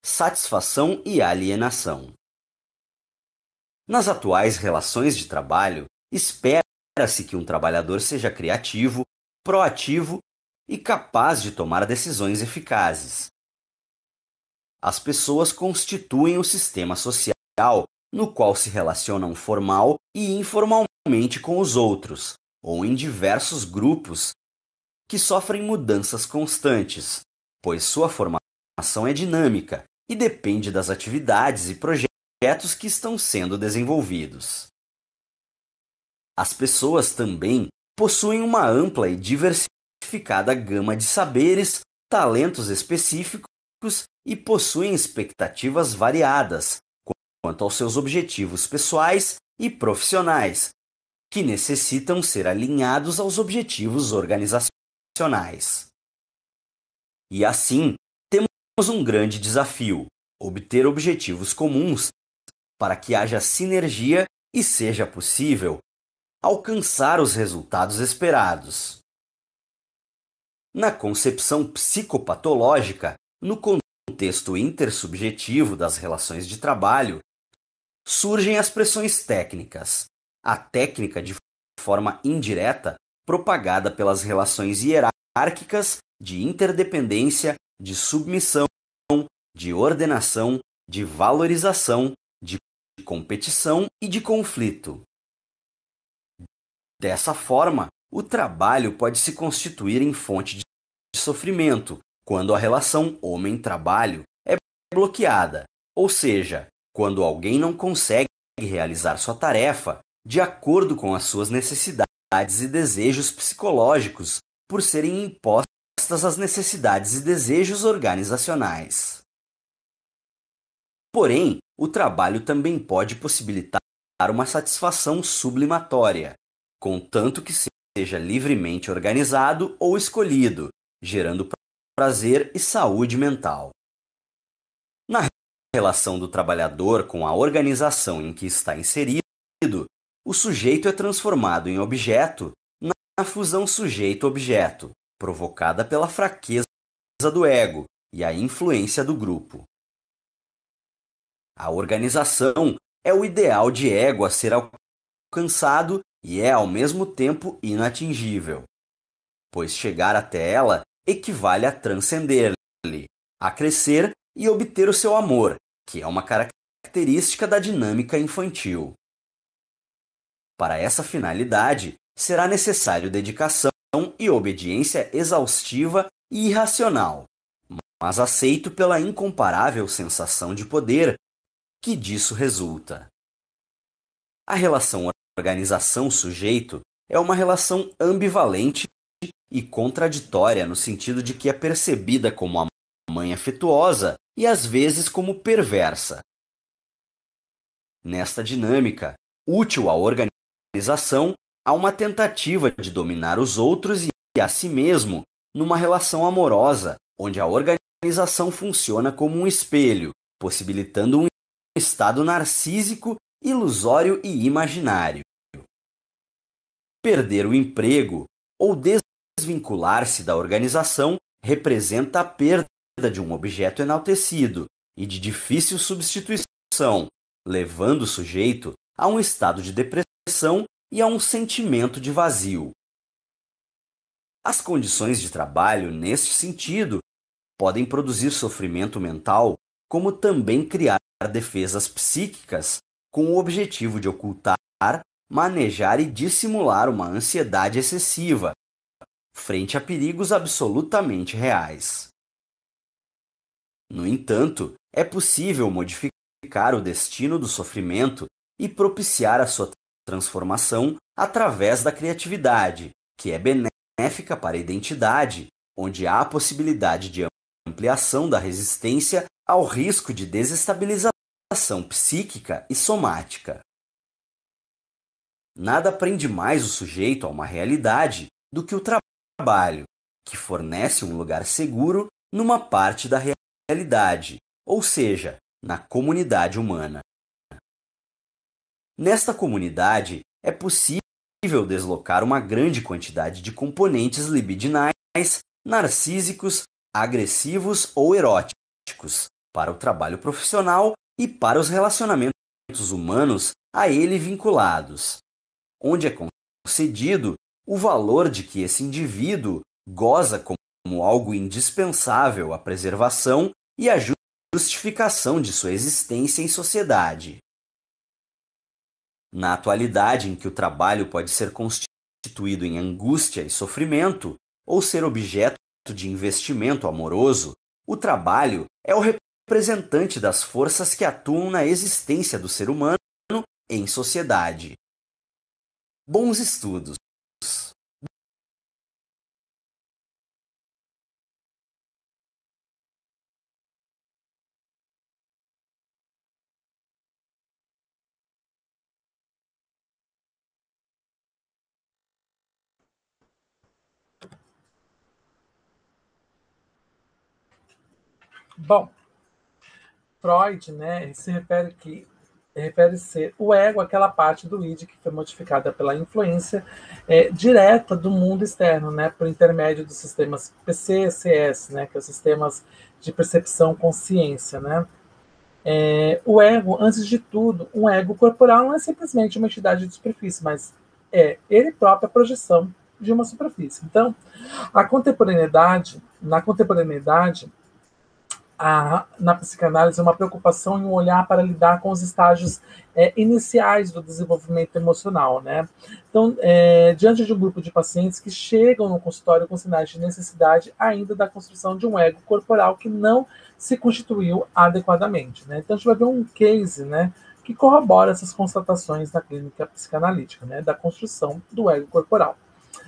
satisfação e alienação. Nas atuais relações de trabalho, espera-se que um trabalhador seja criativo, proativo e capaz de tomar decisões eficazes. As pessoas constituem o sistema social no qual se relacionam formal e informalmente com os outros, ou em diversos grupos que sofrem mudanças constantes, pois sua formação é dinâmica e depende das atividades e projetos que estão sendo desenvolvidos. As pessoas também possuem uma ampla e diversificada gama de saberes, talentos específicos e possuem expectativas variadas quanto aos seus objetivos pessoais e profissionais, que necessitam ser alinhados aos objetivos organizacionais. E assim, temos um grande desafio: obter objetivos comuns para que haja sinergia e seja possível alcançar os resultados esperados. Na concepção psicopatológica, no contexto intersubjetivo das relações de trabalho, surgem as pressões técnicas. A técnica, de forma indireta, propagada pelas relações hierárquicas de interdependência, de submissão, de ordenação, de valorização, de competição e de conflito. Dessa forma, o trabalho pode se constituir em fonte de sofrimento quando a relação homem-trabalho é bloqueada, ou seja, quando alguém não consegue realizar sua tarefa de acordo com as suas necessidades e desejos psicológicos, por serem impostas as necessidades e desejos organizacionais. Porém, o trabalho também pode possibilitar uma satisfação sublimatória, contanto que seja livremente organizado ou escolhido, gerando prazer e saúde mental. Na relação do trabalhador com a organização em que está inserido, o sujeito é transformado em objeto na fusão sujeito-objeto, provocada pela fraqueza do ego e a influência do grupo. A organização é o ideal de ego a ser alcançado e é, ao mesmo tempo, inatingível, pois chegar até ela equivale a transcender-lhe, a crescer e obter o seu amor, que é uma característica da dinâmica infantil. Para essa finalidade, será necessário dedicação e obediência exaustiva e irracional, mas aceito pela incomparável sensação de poder que disso resulta. A relação organização-sujeito é uma relação ambivalente e contraditória no sentido de que é percebida como a mãe afetuosa e às vezes como perversa. Nesta dinâmica, útil à organização, há uma tentativa de dominar os outros e a si mesmo numa relação amorosa, onde a organização organização funciona como um espelho, possibilitando um estado narcísico, ilusório e imaginário. Perder o emprego ou desvincular-se da organização representa a perda de um objeto enaltecido e de difícil substituição, levando o sujeito a um estado de depressão e a um sentimento de vazio. As condições de trabalho, neste sentido, podem produzir sofrimento mental, como também criar defesas psíquicas com o objetivo de ocultar, manejar e dissimular uma ansiedade excessiva frente a perigos absolutamente reais. No entanto, é possível modificar o destino do sofrimento e propiciar a sua transformação através da criatividade, que é benéfica para a identidade, onde há a possibilidade de ampliação da resistência ao risco de desestabilização psíquica e somática. Nada prende mais o sujeito a uma realidade do que o trabalho, que fornece um lugar seguro numa parte da realidade, ou seja, na comunidade humana. Nesta comunidade, é possível deslocar uma grande quantidade de componentes libidinais, narcísicos, agressivos ou eróticos para o trabalho profissional e para os relacionamentos humanos a ele vinculados, onde é concedido o valor de que esse indivíduo goza como algo indispensável à preservação e à justificação de sua existência em sociedade. Na atualidade em que o trabalho pode ser constituído em angústia e sofrimento, ou ser objeto de investimento amoroso, o trabalho é o representante das forças que atuam na existência do ser humano em sociedade. Bons estudos! Bom, Freud, né, se refere ser o ego, aquela parte do id que foi modificada pela influência direta do mundo externo, né, por intermédio dos sistemas PCCS, né, que é os sistemas de percepção consciência, né. O ego, antes de tudo, um ego corporal não é simplesmente uma entidade de superfície, mas é ele próprio a projeção de uma superfície. Então, na contemporaneidade, na psicanálise, uma preocupação em um olhar para lidar com os estágios iniciais do desenvolvimento emocional, né? Então, diante de um grupo de pacientes que chegam no consultório com sinais de necessidade ainda da construção de um ego corporal que não se constituiu adequadamente, né? Então, a gente vai ver um case, né, que corrobora essas constatações da clínica psicanalítica, né, da construção do ego corporal.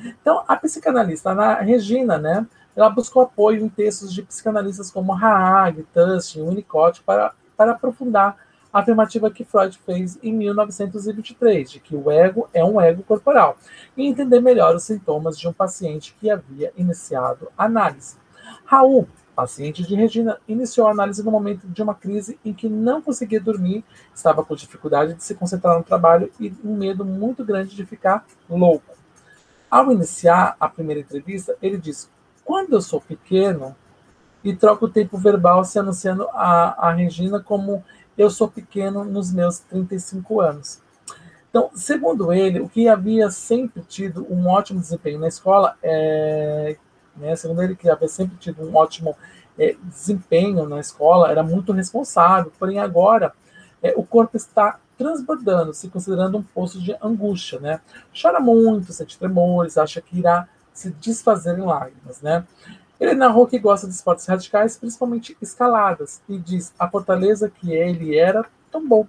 Então, a psicanalista Ana Regina, né, ela buscou apoio em textos de psicanalistas como Haag, Tustin, Winnicott para aprofundar a afirmativa que Freud fez em 1923, de que o ego é um ego corporal, e entender melhor os sintomas de um paciente que havia iniciado a análise. Raul, paciente de Regina, iniciou a análise no momento de uma crise em que não conseguia dormir, estava com dificuldade de se concentrar no trabalho e um medo muito grande de ficar louco. Ao iniciar a primeira entrevista, ele disse: quando eu sou pequeno, e troca o tempo verbal se anunciando a Regina como eu sou pequeno nos meus 35 anos. Então, segundo ele, o que havia sempre tido um ótimo desempenho na escola, segundo ele, que havia sempre tido um ótimo desempenho na escola, era muito responsável, porém agora o corpo está transbordando, se considerando um poço de angústia, né? Chora muito, sente tremores, acha que irá se desfazer em lágrimas, né? Ele narrou que gosta de esportes radicais, principalmente escaladas, e diz: a fortaleza que ele era tombou,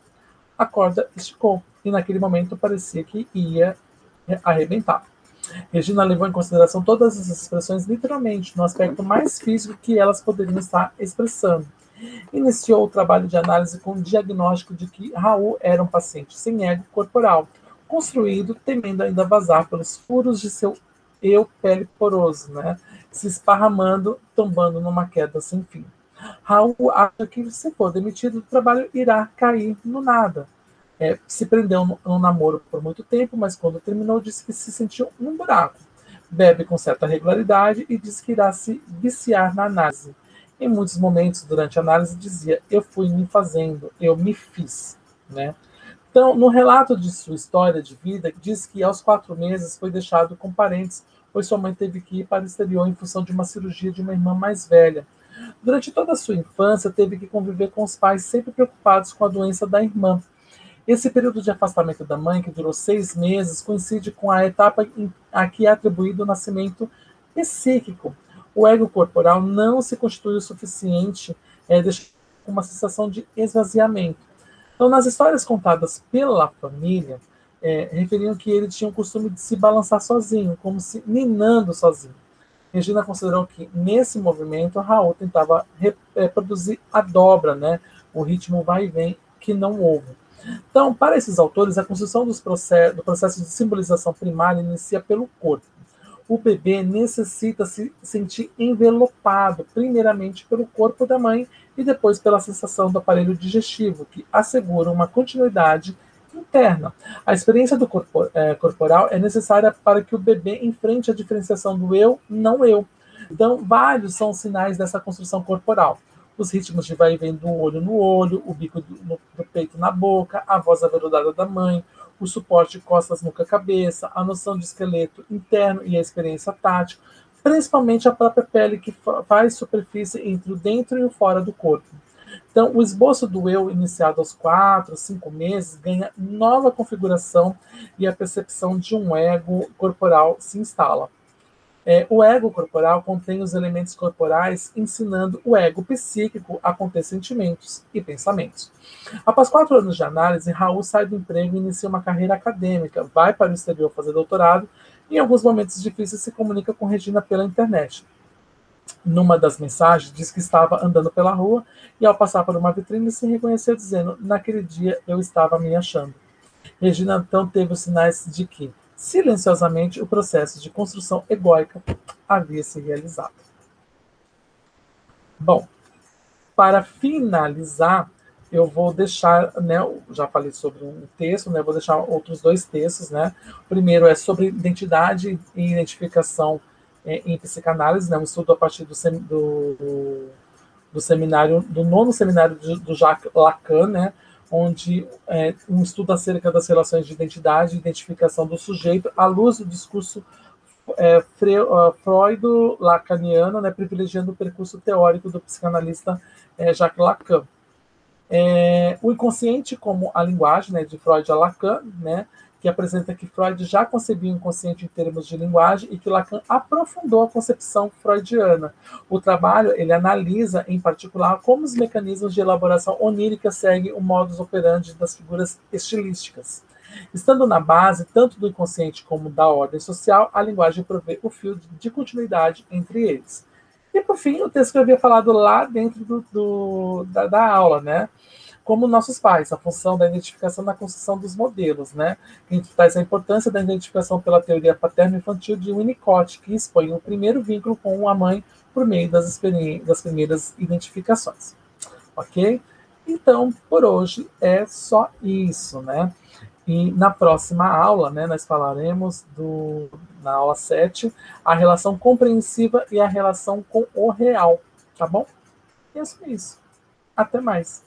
a corda esticou, e naquele momento parecia que ia arrebentar. Regina levou em consideração todas as expressões literalmente, no aspecto mais físico que elas poderiam estar expressando. Iniciou o trabalho de análise com o diagnóstico de que Raul era um paciente sem ego corporal, construído temendo ainda vazar pelos furos de seu eu pele poroso, né, se esparramando, tombando numa queda sem fim. Raul acha que se for demitido, o trabalho irá cair no nada. Se prendeu no namoro por muito tempo, mas quando terminou disse que se sentiu num buraco. Bebe com certa regularidade e diz que irá se viciar na análise. Em muitos momentos durante a análise dizia: eu fui me fazendo, eu me fiz, né? Então, no relato de sua história de vida, diz que aos 4 meses foi deixado com parentes, pois sua mãe teve que ir para o exterior em função de uma cirurgia de uma irmã mais velha. Durante toda a sua infância, teve que conviver com os pais sempre preocupados com a doença da irmã. Esse período de afastamento da mãe, que durou 6 meses, coincide com a etapa a que é atribuído o nascimento psíquico. O ego corporal não se constitui o suficiente, deixando uma sensação de esvaziamento. Então, nas histórias contadas pela família, referiam que ele tinha o costume de se balançar sozinho, como se ninando sozinho. Regina considerou que, nesse movimento, Raul tentava reproduzir a dobra, né? O ritmo vai e vem que não houve. Então, para esses autores, a construção do processo de simbolização primária inicia pelo corpo. O bebê necessita se sentir envelopado, primeiramente pelo corpo da mãe e depois pela sensação do aparelho digestivo, que assegura uma continuidade interna. A experiência do corporal é necessária para que o bebê enfrente a diferenciação do eu, não eu. Então, vários são os sinais dessa construção corporal. Os ritmos de vai e vem do olho no olho, o bico do peito na boca, a voz aveludada da mãe, o suporte de costas, nuca, cabeça, a noção de esqueleto interno e a experiência tátil, principalmente a própria pele que faz superfície entre o dentro e o fora do corpo. Então, o esboço do eu, iniciado aos 4, 5 meses, ganha nova configuração e a percepção de um ego corporal se instala. O ego corporal contém os elementos corporais, ensinando o ego psíquico a conter sentimentos e pensamentos. Após 4 anos de análise, Raul sai do emprego e inicia uma carreira acadêmica, vai para o exterior fazer doutorado e, em alguns momentos difíceis, se comunica com Regina pela internet. Numa das mensagens, diz que estava andando pela rua e, ao passar por uma vitrine, se reconheceu dizendo: naquele dia eu estava me achando. Regina, então, teve os sinais de que, silenciosamente, o processo de construção egóica havia se realizado. Bom, para finalizar, eu vou deixar, né, já falei sobre um texto, né, vou deixar outros 2 textos, né. O primeiro é sobre identidade e identificação em psicanálise, né, um estudo a partir do seminário, do 9º seminário do Jacques Lacan, né, onde um estudo acerca das relações de identidade e identificação do sujeito à luz do discurso freudo-lacaniano, né, privilegiando o percurso teórico do psicanalista Jacques Lacan. O inconsciente como a linguagem, né, de Freud a Lacan, né, que apresenta que Freud já concebia o inconsciente em termos de linguagem e que Lacan aprofundou a concepção freudiana. O trabalho ele analisa, em particular, como os mecanismos de elaboração onírica seguem o modus operandi das figuras estilísticas. Estando na base tanto do inconsciente como da ordem social, a linguagem provê o fio de continuidade entre eles. E, por fim, o texto que eu havia falado lá dentro da aula, né? Como nossos pais, a função da identificação na construção dos modelos, né? Que traz a importância da identificação pela teoria paterno-infantil de Winnicott, que expõe o primeiro vínculo com a mãe por meio das primeiras identificações. Ok? Então, por hoje é só isso, né? E na próxima aula, né, nós falaremos na aula 7, a relação compreensiva e a relação com o real, tá bom? E é isso. Até mais.